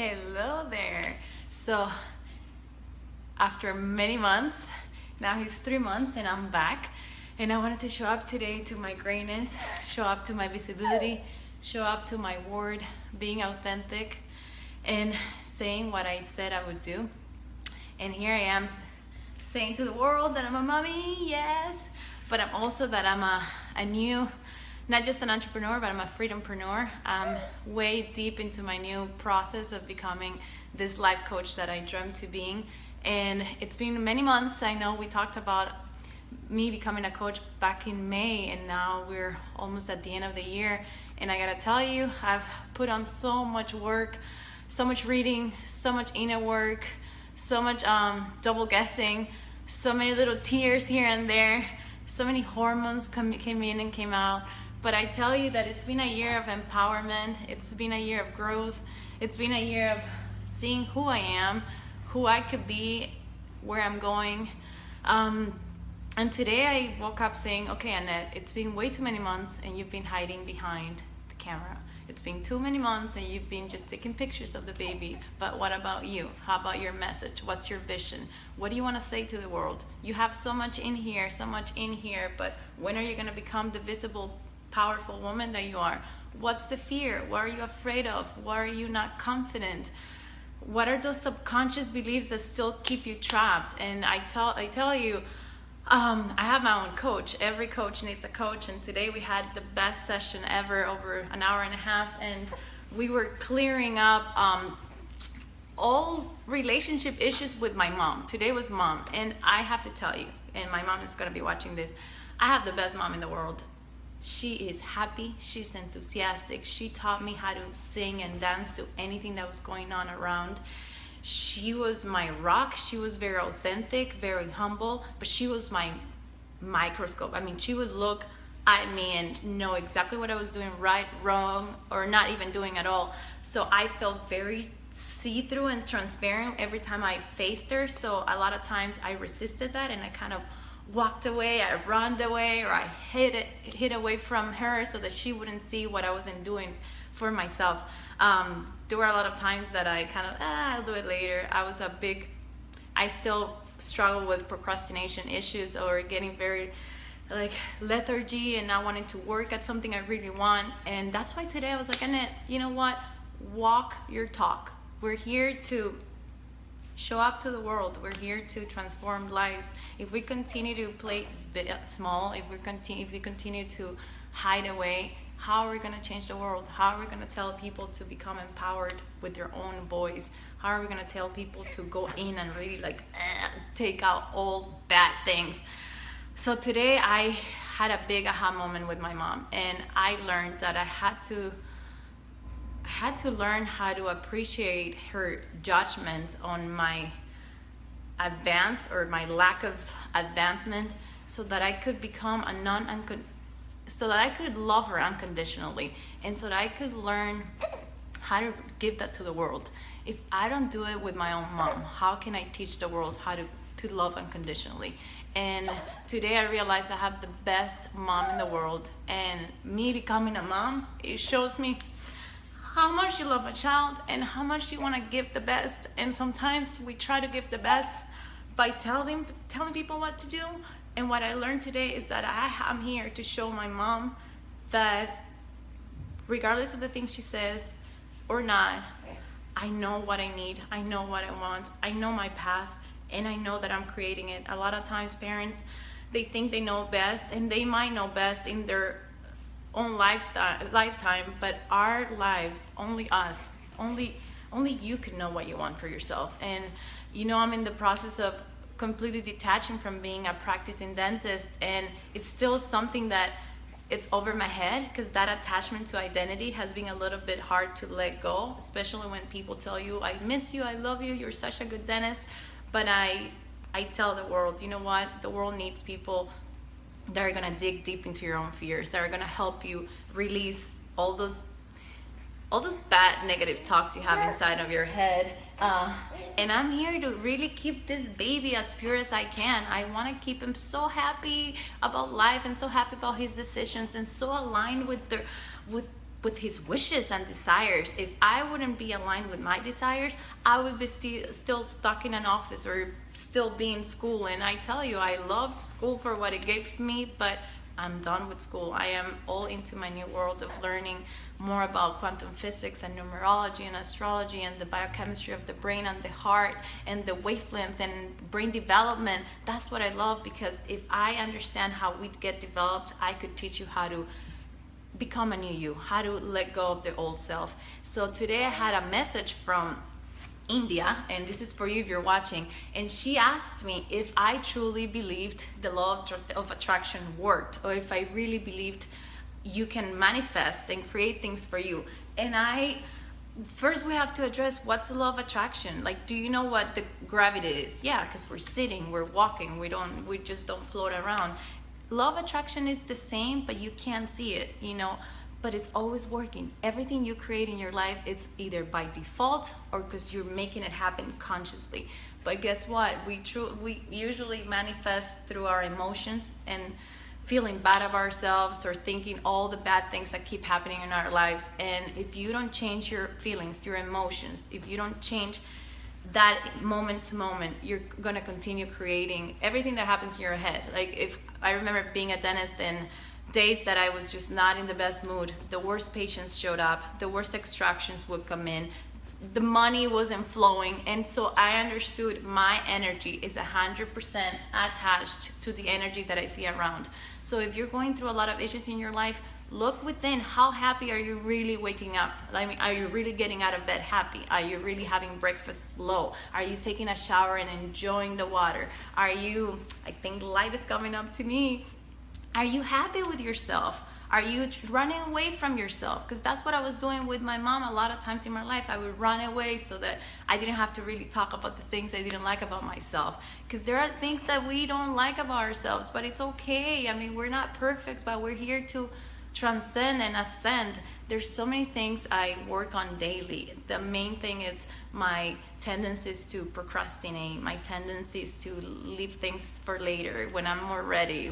Hello there. So, after many months, now he's 3 months and I'm back. And I wanted to show up today to my greatness, show up to my visibility, show up to my word, being authentic, and saying what I said I would do. And here I am saying to the world that I'm a mommy, yes, but I'm also that I'm a new, not just an entrepreneur, but I'm a freedompreneur. I'm way deep into my new process of becoming this life coach that I dreamt to being. And it's been many months. I know we talked about me becoming a coach back in May, and now we're almost at the end of the year. And I gotta tell you, I've put on so much work, so much reading, so much inner work, so much double guessing, so many little tears here and there, so many hormones came in and came out. But I tell you that it's been a year of empowerment, it's been a year of growth, it's been a year of seeing who I am, who I could be, where I'm going. And today I woke up saying, okay, Annette, it's been way too many months and you've been hiding behind the camera. It's been too many months and you've been just taking pictures of the baby. But what about you? How about your message? What's your vision? What do you want to say to the world? You have so much in here, but when are you going to become the visible, powerful woman that you are? What's the fear? What are you afraid of? Why are you not confident? What are those subconscious beliefs that still keep you trapped? And I tell you, I have my own coach. Every coach needs a coach, and today we had the best session ever, over an hour and a half, and we were clearing up all relationship issues with my mom. Today was mom, and I have to tell you, and my mom is going to be watching this, I have the best mom in the world. She is happy, she's enthusiastic, she taught me how to sing and dance to anything that was going on around. She was my rock. She was very authentic, very humble, but she was my microscope. I mean, she would look at me and know exactly what I was doing right, wrong, or not even doing at all. So I felt very see-through and transparent every time I faced her. So a lot of times I resisted that and I kind of walked away, I ran away, or I hid away from her so that she wouldn't see what I wasn't doing for myself. There were a lot of times that I kind of, I'll do it later. I still struggle with procrastination issues, or getting very like lethargy and not wanting to work at something I really want. And that's why today I was like, Annette, you know what? Walk your talk. We're here to show up to the world. We're here to transform lives. If we continue to play small, if we continue to hide away, how are we going to change the world? How are we going to tell people to become empowered with their own voice? How are we going to tell people to go in and really take out all bad things? So today I had a big aha moment with my mom, and I learned that I had to learn how to appreciate her judgment on my advance or my lack of advancement, so that I could become so that I could love her unconditionally, and so that I could learn how to give that to the world. If I don't do it with my own mom, how can I teach the world how to love unconditionally? And today I realized I have the best mom in the world, and me becoming a mom, it shows me how much you love a child and how much you want to give the best. And sometimes we try to give the best by telling people what to do. And what I learned today is that I'm here to show my mom that regardless of the things she says or not, I know what I need, I know what I want, I know my path, and I know that I'm creating it. A lot of times parents, they think they know best, and they might know best in their own lifetime, but our lives, only us, only you can know what you want for yourself. And I'm in the process of completely detaching from being a practicing dentist, and it's still something that it's over my head, because that attachment to identity has been a little bit hard to let go, especially when people tell you, I miss you, I love you, you're such a good dentist. But I tell the world, you know what, the world needs people that are going to dig deep into your own fears, that are going to help you release all those bad negative talks you have inside of your head. And I'm here to really keep this baby as pure as I can. I want to keep him so happy about life and so happy about his decisions and so aligned with with his wishes and desires. If I wouldn't be aligned with my desires, I would be still stuck in an office or still be in school. And I tell you, I loved school for what it gave me, but I'm done with school. I am all into my new world of learning more about quantum physics and numerology and astrology and the biochemistry of the brain and the heart and the wavelength and brain development. That's what I love, because if I understand how we get developed, I could teach you how to become a new you, how to let go of the old self. So today I had a message from India, and this is for you if you're watching, and she asked me if I truly believed the law of attraction worked, or if I really believed you can manifest and create things for you. And first we have to address, what's the law of attraction? Like, do you know what the gravity is? Yeah, because we're sitting, we're walking, we just don't float around. Law of attraction is the same, but you can't see it, but it's always working. Everything you create in your life, it's either by default or because you're making it happen consciously. But guess what? We usually manifest through our emotions and feeling bad of ourselves or thinking all the bad things that keep happening in our lives. And if you don't change your feelings, your emotions, if you don't change that moment to moment, you're gonna continue creating everything that happens in your head. Like, if I remember being a dentist and days that I was just not in the best mood, the worst patients showed up, the worst extractions would come in, the money wasn't flowing, and so I understood my energy is 100% attached to the energy that I see around. So if you're going through a lot of issues in your life, look within. How happy are you really waking up? I mean, are you really getting out of bed happy? Are you really having breakfast slow? Are you taking a shower and enjoying the water? Are you, I think light is coming up to me. Are you happy with yourself? Are you running away from yourself? Because that's what I was doing with my mom a lot of times in my life. I would run away so that I didn't have to really talk about the things I didn't like about myself. Because there are things that we don't like about ourselves, but it's okay. I mean, we're not perfect, but we're here to transcend and ascend. There's so many things I work on daily. The main thing is my tendencies to procrastinate, my tendencies to leave things for later when I'm more ready,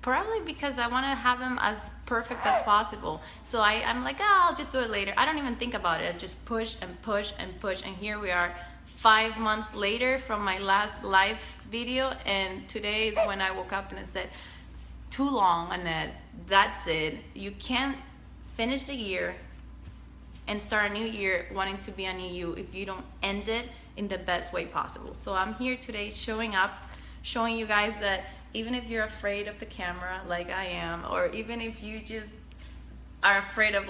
probably because I want to have them as perfect as possible. So I'm like, I'll just do it later. I don't even think about it. I just push and push and push. And here we are 5 months later from my last live video. And today is when I woke up and I said, too long, Annette. That's it. You can't finish the year and start a new year wanting to be a new you if you don't end it in the best way possible. So I'm here today showing you guys that even if you're afraid of the camera like I am, or even if you just are afraid of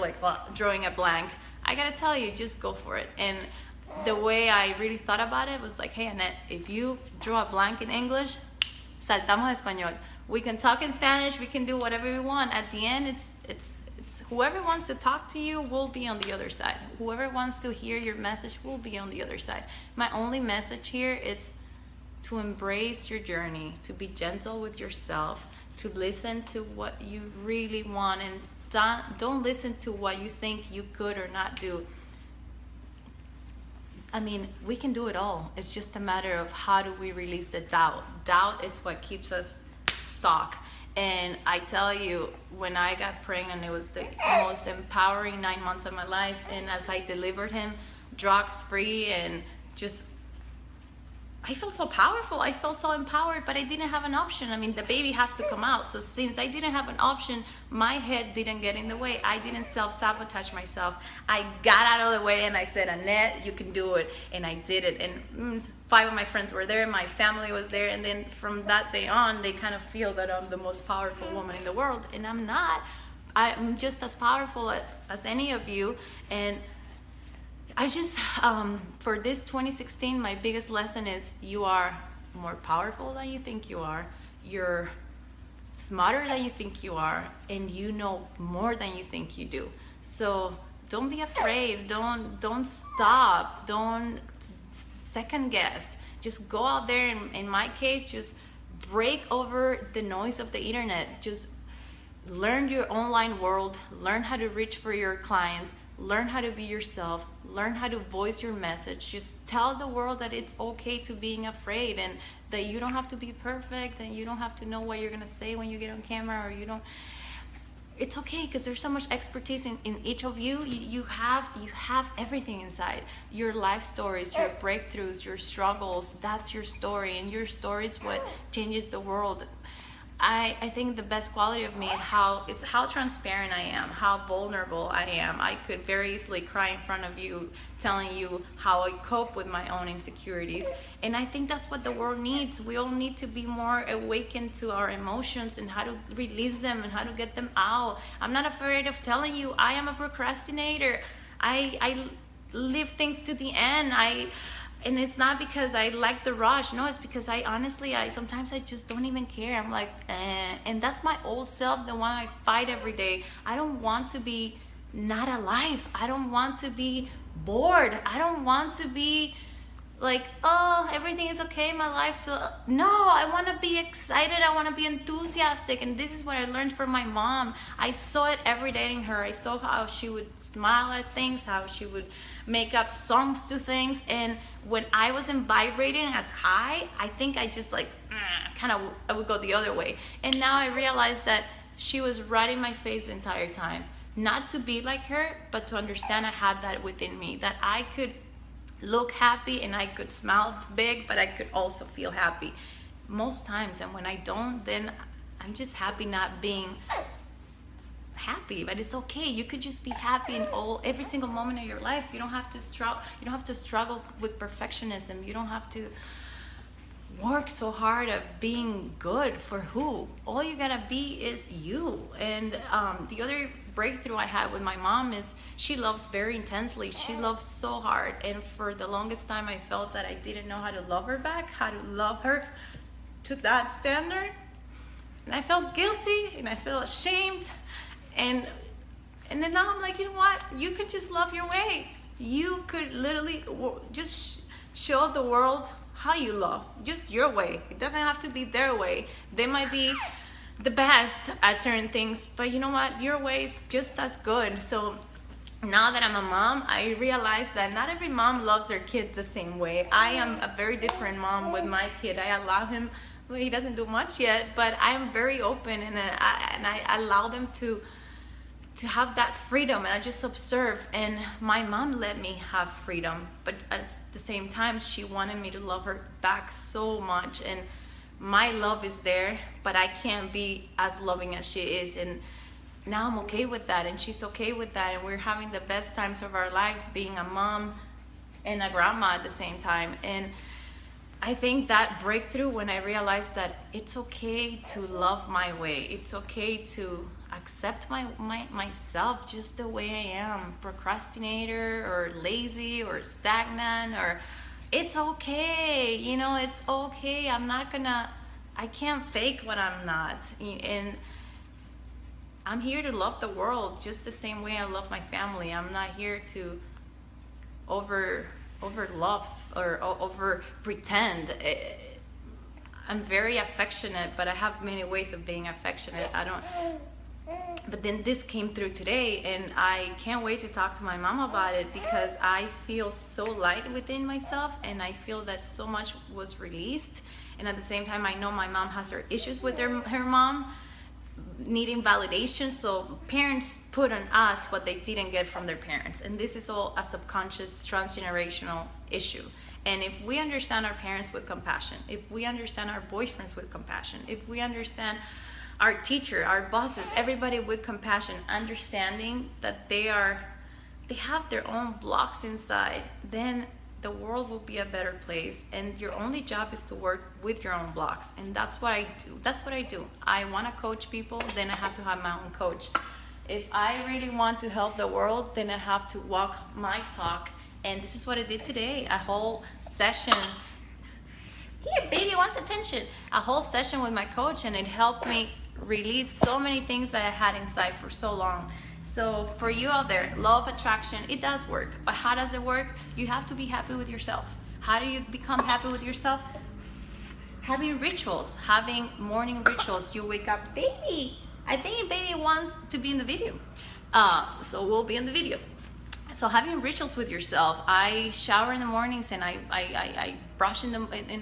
drawing a blank, I gotta tell you, just go for it. And the way I really thought about it was like, hey Annette, if you draw a blank in English, saltamos español. We can talk in Spanish, we can do whatever we want. At the end, it's whoever wants to talk to you will be on the other side. Whoever wants to hear your message will be on the other side. My only message here is to embrace your journey, to be gentle with yourself, to listen to what you really want, and don't listen to what you think you could or not do. I mean, we can do it all. It's just a matter of how do we release the doubt. Doubt is what keeps us stuck. And I tell you, when I got pregnant, it was the most empowering 9 months of my life. And as I delivered him, drugs free, and just I felt so powerful. I felt so empowered, but I didn't have an option. I mean, the baby has to come out. So since I didn't have an option, my head didn't get in the way. I didn't self-sabotage myself. I got out of the way and I said, Annette, you can do it. And I did it. And 5 of my friends were there. My family was there. And then from that day on, they kind of feel that I'm the most powerful woman in the world. And I'm not. I'm just as powerful as any of you. And I just, for this 2016, my biggest lesson is you are more powerful than you think you are. You're smarter than you think you are, and you know more than you think you do. So don't be afraid. Don't stop. Don't second guess. Just go out there. And in my case, just break over the noise of the internet. Just learn your online world. Learn how to reach for your clients. Learn how to be yourself. Learn how to voice your message. Just tell the world that it's okay to being afraid, and that you don't have to be perfect, and you don't have to know what you're gonna say when you get on camera, or it's okay, because there's so much expertise in each of you. You have everything inside. Your life stories, your breakthroughs, your struggles, that's your story, and your story is what changes the world. I think the best quality of me is how transparent I am, how vulnerable I am. I could very easily cry in front of you, telling you how I cope with my own insecurities. And I think that's what the world needs. We all need to be more awakened to our emotions and how to release them and how to get them out. I'm not afraid of telling you I am a procrastinator. I leave things to the end. And it's not because I like the rush. No, it's because I sometimes I just don't even care. I'm like, eh. And that's my old self, the one I fight every day. I don't want to be not alive. I don't want to be bored. I don't want to be like, oh, everything is okay in my life. So no, I want to be excited. I want to be enthusiastic. And this is what I learned from my mom. I saw it every day in her. I saw how she would smile at things, how she would make up songs to things. And when I wasn't vibrating as high, I think I just like I would go the other way. And now I realize that she was right in my face the entire time. Not to be like her, but to understand I had that within me, that I could look happy and I could smile big, but I could also feel happy most times. And when I don't, then I'm just happy not being happy. But it's okay. You could just be happy in every single moment of your life. You don't have to struggle. You don't have to struggle with perfectionism. You don't have to work so hard at being good for who. All you gotta be is you. And the other breakthrough I had with my mom is she loves very intensely. She loves so hard, and for the longest time I felt that I didn't know how to love her back, how to love her to that standard. And I felt guilty and I felt ashamed, and then now I'm like, you know what, you could just love your way. You could literally just show the world how you love, just your way. It doesn't have to be their way. They might be the best at certain things, but you know what, your way is just as good. So now that I'm a mom, I realize that not every mom loves their kids the same way. I am a very different mom with my kid. I allow him, well, he doesn't do much yet, but I am very open, and I allow them to have that freedom, and I just observe. And my mom let me have freedom, but at the same time she wanted me to love her back so much. And my love is there, but I can't be as loving as she is. And now I'm okay with that, and she's okay with that, and we're having the best times of our lives being a mom and a grandma at the same time. And I think that breakthrough, when I realized that it's okay to love my way, it's okay to accept myself just the way I am, procrastinator or lazy or stagnant, or it's okay, you know, it's okay. I can't fake what I'm not. And I'm here to love the world just the same way I love my family. I'm not here to over love or over pretend. I'm very affectionate, but I have many ways of being affectionate. But then this came through today, and I can't wait to talk to my mom about it, because I feel so light within myself, and I feel that so much was released. And at the same time, I know my mom has her issues with her mom needing validation. So parents put on us what they didn't get from their parents, and this is all a subconscious transgenerational issue. And if we understand our parents with compassion, if we understand our boyfriends with compassion, if we understand our teacher, our bosses, everybody with compassion, understanding that they have their own blocks inside, then the world will be a better place. And your only job is to work with your own blocks. And that's what I do. I want to coach people, then I have to have my own coach. If I really want to help the world, then I have to walk my talk. And this is what I did today, a whole session. Here, baby wants attention. A whole session with my coach, and it helped me release so many things that I had inside for so long. So for you out there, law of attraction, it does work. But how does it work? You have to be happy with yourself. How do you become happy with yourself? Having rituals, having morning rituals. You wake up, baby. I think baby wants to be in the video. So we'll be in the video. So having rituals with yourself. I shower in the mornings, and I brush in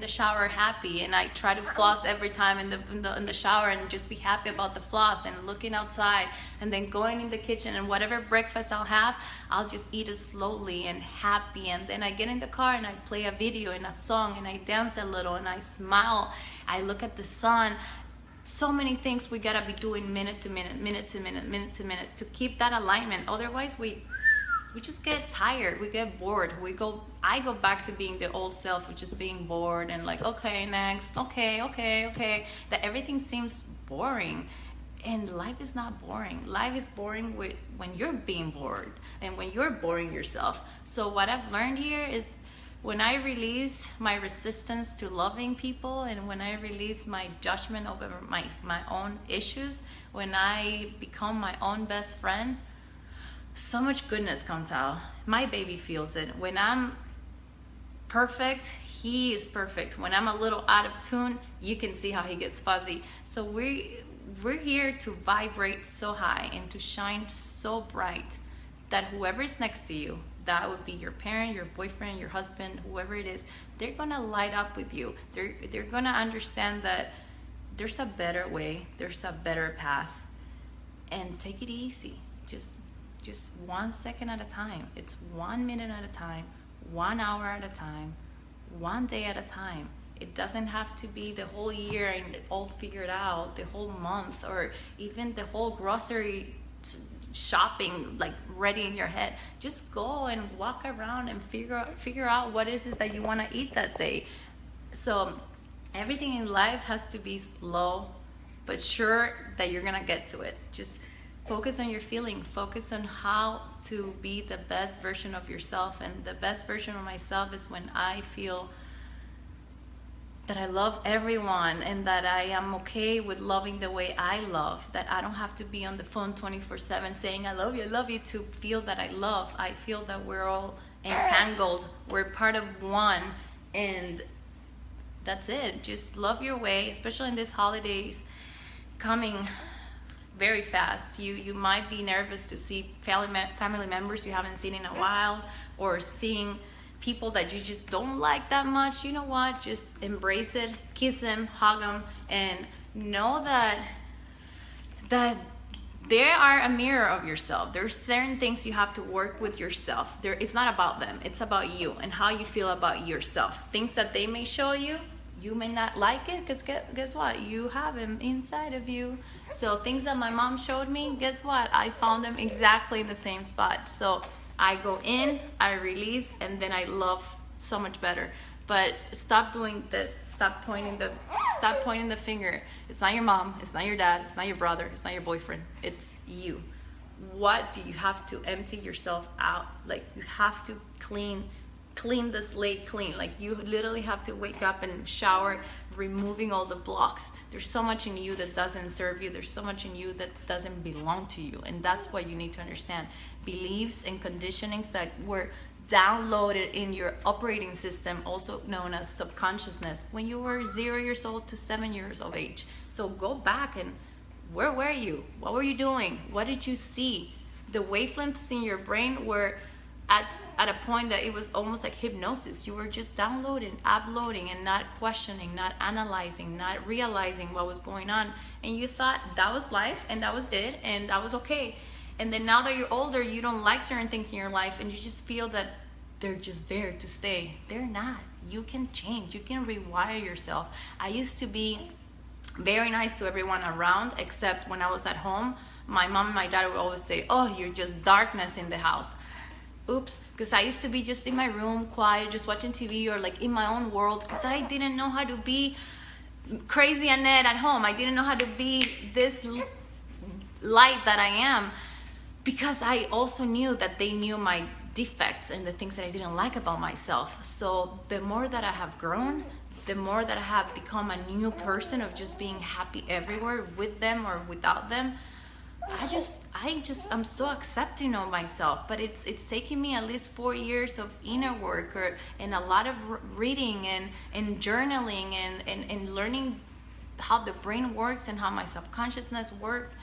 the shower happy, and I try to floss every time in the shower, and just be happy about the floss, and looking outside, and then going in the kitchen, and whatever breakfast I'll have, I'll just eat it slowly and happy. And then I get in the car and I play a video and a song, and I dance a little, and I smile, I look at the sun. So many things we gotta be doing minute to minute, minute to minute, minute to minute, to keep that alignment. Otherwise we just get tired, we get bored, I go back to being the old self, which is being bored and like, okay, next, okay, that everything seems boring. And life is not boring. Life is boring when you're being bored, and when you're boring yourself. So what I've learned here is, when I release my resistance to loving people, and when I release my judgment over my own issues, when I become my own best friend, so much goodness comes out. My baby feels it. When I'm perfect, he is perfect. When I'm a little out of tune, you can see how he gets fuzzy. So we're here to vibrate so high and to shine so bright that whoever is next to you, that would be your parent, your boyfriend, your husband, whoever it is, they're gonna light up with you. They're gonna understand that there's a better way, there's a better path, and take it easy. Just 1 second at a time. It's 1 minute at a time, 1 hour at a time, 1 day at a time. It doesn't have to be the whole year and all figured out, the whole month, or even the whole grocery shopping like ready in your head. Just go and walk around and figure out what is it that you want to eat that day. So everything in life has to be slow but sure that you're gonna get to it. Just focus on your feeling, focus on how to be the best version of yourself. And the best version of myself is when I feel that I love everyone, and that I am okay with loving the way I love, that I don't have to be on the phone 24/7 saying I love you to feel that I love. I feel that we're all entangled, we're part of one, and that's it. Just love your way, especially in these holidays coming very fast. You might be nervous to see family members you haven't seen in a while, or seeing people that you just don't like that much. You know what? Just embrace it, kiss them, hug them, and know that they are a mirror of yourself. There's certain things you have to work with yourself. It's not about them. It's about you and how you feel about yourself. Things that they may show you, you may not like it, because guess what? You have them inside of you. So things that my mom showed me, guess what? I found them exactly in the same spot. So I go in, I release, and then I love so much better. But stop doing this. Stop pointing the finger. It's not your mom, it's not your dad, it's not your brother, it's not your boyfriend. It's you. What do you have to empty yourself out? Like, you have to clean the slate clean. Like, you literally have to wake up and shower, removing all the blocks. There's so much in you that doesn't serve you. There's so much in you that doesn't belong to you. And that's what you need to understand. Beliefs and conditionings that were downloaded in your operating system, also known as subconsciousness, when you were 0 years old to 7 years of age. So go back and where were you? What were you doing? What did you see? The wavelengths in your brain were at a point that it was almost like hypnosis. You were just downloading, uploading, and not questioning, not analyzing, not realizing what was going on. And you thought that was life, and that was it, and that was okay. And then now that you're older, you don't like certain things in your life, and you just feel that they're just there to stay. They're not. You can change. You can rewire yourself. I used to be very nice to everyone around, except when I was at home. My mom and my dad would always say, oh, you're just darkness in the house. Oops, because I used to be just in my room, quiet, just watching TV, or like in my own world, because I didn't know how to be crazy Annette at home. I didn't know how to be this light that I am, because I also knew that they knew my defects and the things that I didn't like about myself. So the more that I have grown, the more that I have become a new person of just being happy everywhere, with them or without them. I'm so accepting of myself. But it's taken me at least 4 years of inner work, and a lot of reading and journaling and learning how the brain works and how my subconsciousness works.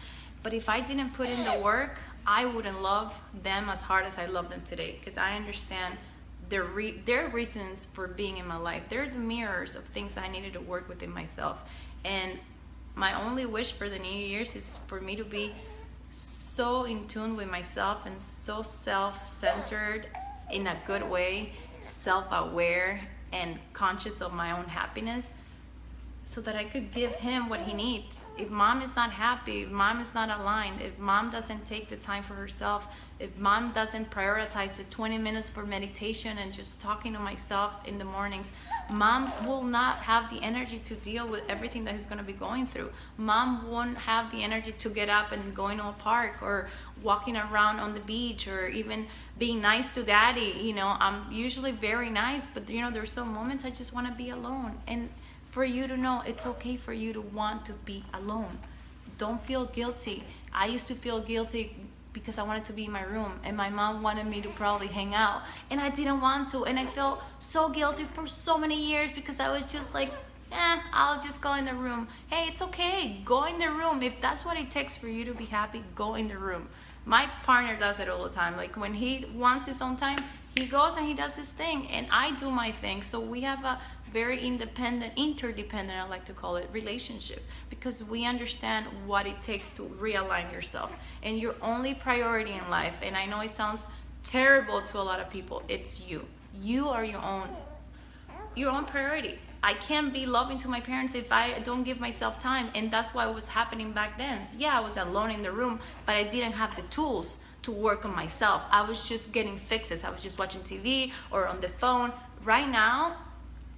But if I didn't put in the work, I wouldn't love them as hard as I love them today, because I understand their reasons for being in my life. They're the mirrors of things I needed to work within myself. And my only wish for the new year's is for me to be so in tune with myself and so self-centered in a good way, self-aware and conscious of my own happiness, so that I could give him what he needs. If mom is not happy, if mom is not aligned, if mom doesn't take the time for herself, if mom doesn't prioritize the 20 minutes for meditation and just talking to myself in the mornings, mom will not have the energy to deal with everything that he's going to be going through. Mom won't have the energy to get up and go into a park or walking around on the beach or even being nice to daddy. You know, I'm usually very nice, but you know, there's some moments I just want to be alone. And for you to know it's okay for you to want to be alone. Don't feel guilty. I used to feel guilty because I wanted to be in my room, and my mom wanted me to probably hang out, and I didn't want to, and I felt so guilty for so many years because I was just like, I'll just go in the room. Hey, it's okay, go in the room. If that's what it takes for you to be happy, go in the room. My partner does it all the time. Like when he wants his own time, he goes and he does his thing, and I do my thing. So we have a very independent, interdependent, I like to call it, relationship, because we understand what it takes to realign yourself. And your only priority in life, and I know it sounds terrible to a lot of people, it's you. You are your own priority. I can't be loving to my parents if I don't give myself time, and that's what was happening back then. Yeah, I was alone in the room, but I didn't have the tools to work on myself. I was just getting fixes. I was just watching TV or on the phone. Right now,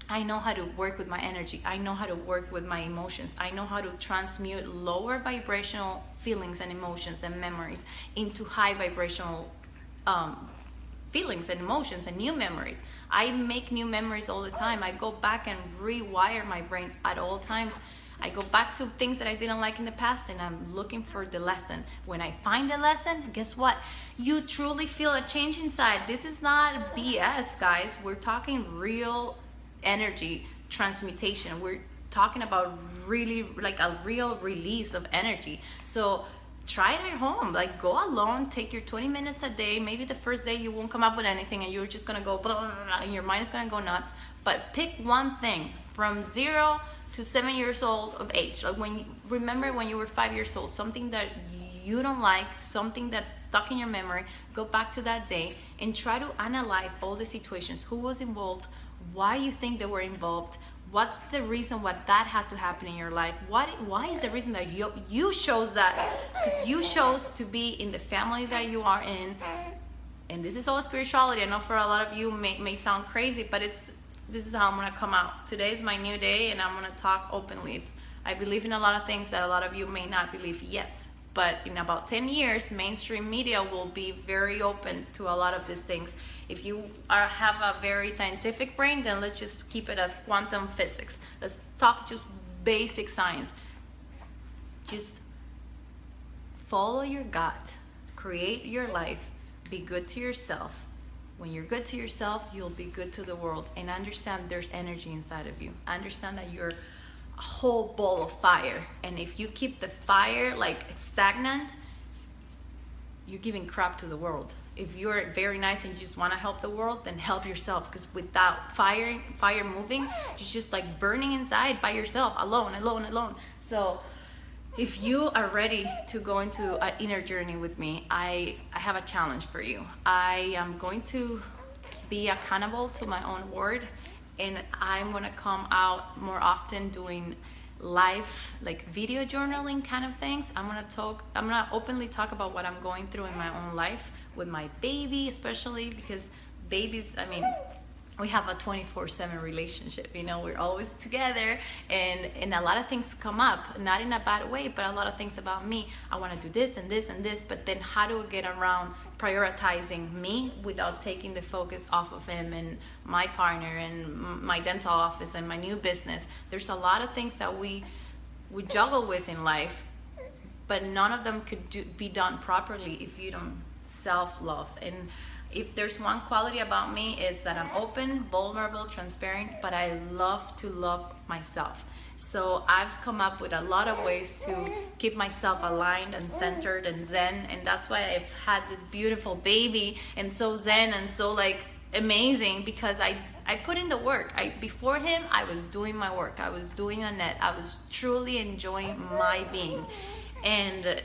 I know how to work with my energy. I know how to work with my emotions. I know how to transmute lower vibrational feelings and emotions and memories into high vibrational feelings and emotions and new memories. I make new memories all the time. I go back and rewire my brain at all times. I go back to things that I didn't like in the past, and I'm looking for the lesson. When I find a lesson, guess what? You truly feel a change inside. This is not BS, guys. We're talking real energy transmutation. We're talking about really like a real release of energy. So try it at home. Like, go alone, take your 20 minutes a day. Maybe the first day you won't come up with anything and you're just gonna go blah, blah, blah, and your mind is gonna go nuts. But pick one thing from 0 to 7 years old of age. Like remember when you were 5 years old, something that you don't like, something that's stuck in your memory, go back to that day and try to analyze all the situations. Who was involved? Why do you think they were involved? What's the reason why that had to happen in your life? Why is the reason that you chose that? Because you chose to be in the family that you are in. And this is all spirituality. I know for a lot of you may sound crazy, but this is how I'm gonna come out. Today is my new day, and I'm gonna talk openly. I believe in a lot of things that a lot of you may not believe yet. But in about 10 years, mainstream media will be very open to a lot of these things. If you have a very scientific brain, then let's just keep it as quantum physics. Let's talk just basic science. Just follow your gut, create your life, be good to yourself. When you're good to yourself, you'll be good to the world, and understand there's energy inside of you. Understand that you're a whole ball of fire, and if you keep the fire like stagnant, you're giving crap to the world. If you're very nice and you just want to help the world, then help yourself, because without fire moving, you're just like burning inside by yourself, alone. So if you are ready to go into an inner journey with me, I have a challenge for you. I am going to be accountable to my own word, and I'm gonna come out more often doing live, like video journaling kind of things. I'm gonna openly talk about what I'm going through in my own life with my baby, especially because babies, I mean, we have a 24/7 relationship, you know, we're always together, and a lot of things come up, not in a bad way, but a lot of things about me. I want to do this and this and this, but then how do I get around prioritizing me without taking the focus off of him and my partner and my dental office and my new business? There's a lot of things that we juggle with in life, but none of them could be done properly if you don't self-love. And if there's one quality about me, is that I'm open, vulnerable, transparent, but I love to love myself. So I've come up with a lot of ways to keep myself aligned and centered and zen, and that's why I've had this beautiful baby and so zen and so like amazing, because I put in the work. Before him, I was doing my work. I was doing Annette. I was truly enjoying my being. And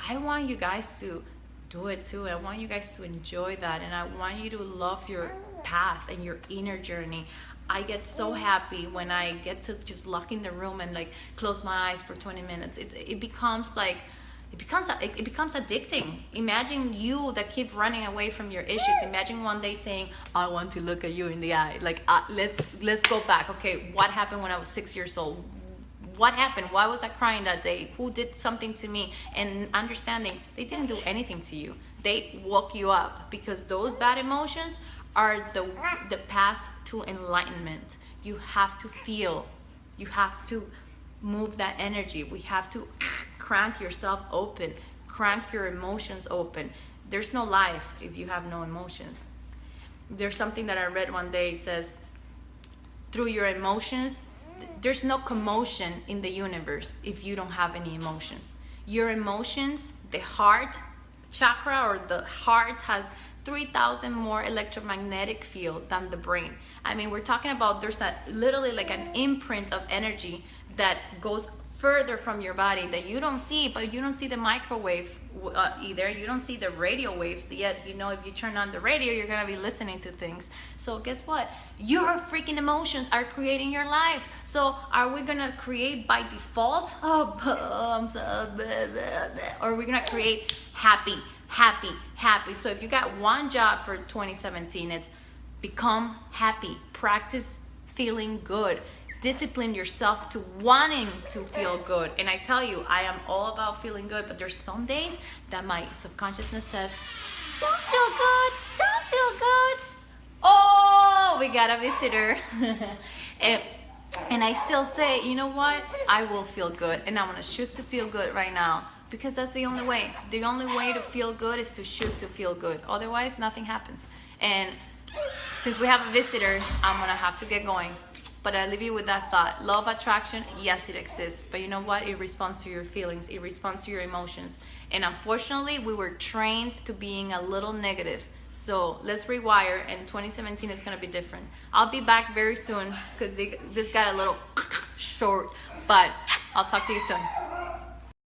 I want you guys to do it too. I want you guys to enjoy that. And I want you to love your path and your inner journey. I get so happy when I get to just lock in the room and like close my eyes for 20 minutes. It becomes like, it becomes addicting. Imagine you that keep running away from your issues. Imagine one day saying, I want to look at you in the eye. Like, let's go back. Okay, what happened when I was 6 years old? What happened? Why was I crying that day? Who did something to me? And understanding they didn't do anything to you. They woke you up, because those bad emotions are the path to enlightenment. You have to feel. You have to move that energy. We have to crank yourself open, crank your emotions open. There's no life if you have no emotions. There's something that I read one day. It says, through your emotions, there's no commotion in the universe if you don't have any emotions. Your emotions, the heart chakra or the heart has 3,000 more electromagnetic field than the brain. I mean, we're talking about there's literally like an imprint of energy that goes further from your body that you don't see, but you don't see the microwave either. You don't see the radio waves yet. You know, if you turn on the radio, you're gonna be listening to things. So guess what? Your freaking emotions are creating your life. So are we gonna create by default? Oh, I'm so blah, blah, blah. Or are we gonna create happy, happy, happy? So if you got one job for 2017, it's become happy. Practice feeling good. Discipline yourself to wanting to feel good. And I tell you, I am all about feeling good, but there's some days that my subconsciousness says, don't feel good, don't feel good. Oh, we got a visitor. and I still say, you know what? I will feel good, and I'm gonna choose to feel good right now, because that's the only way. The only way to feel good is to choose to feel good. Otherwise, nothing happens. And since we have a visitor, I'm gonna have to get going. But I leave you with that thought. Law of attraction, yes, it exists. But you know what? It responds to your feelings. It responds to your emotions. And unfortunately, we were trained to being a little negative. So let's rewire, and 2017 is going to be different. I'll be back very soon, because this got a little short. But I'll talk to you soon.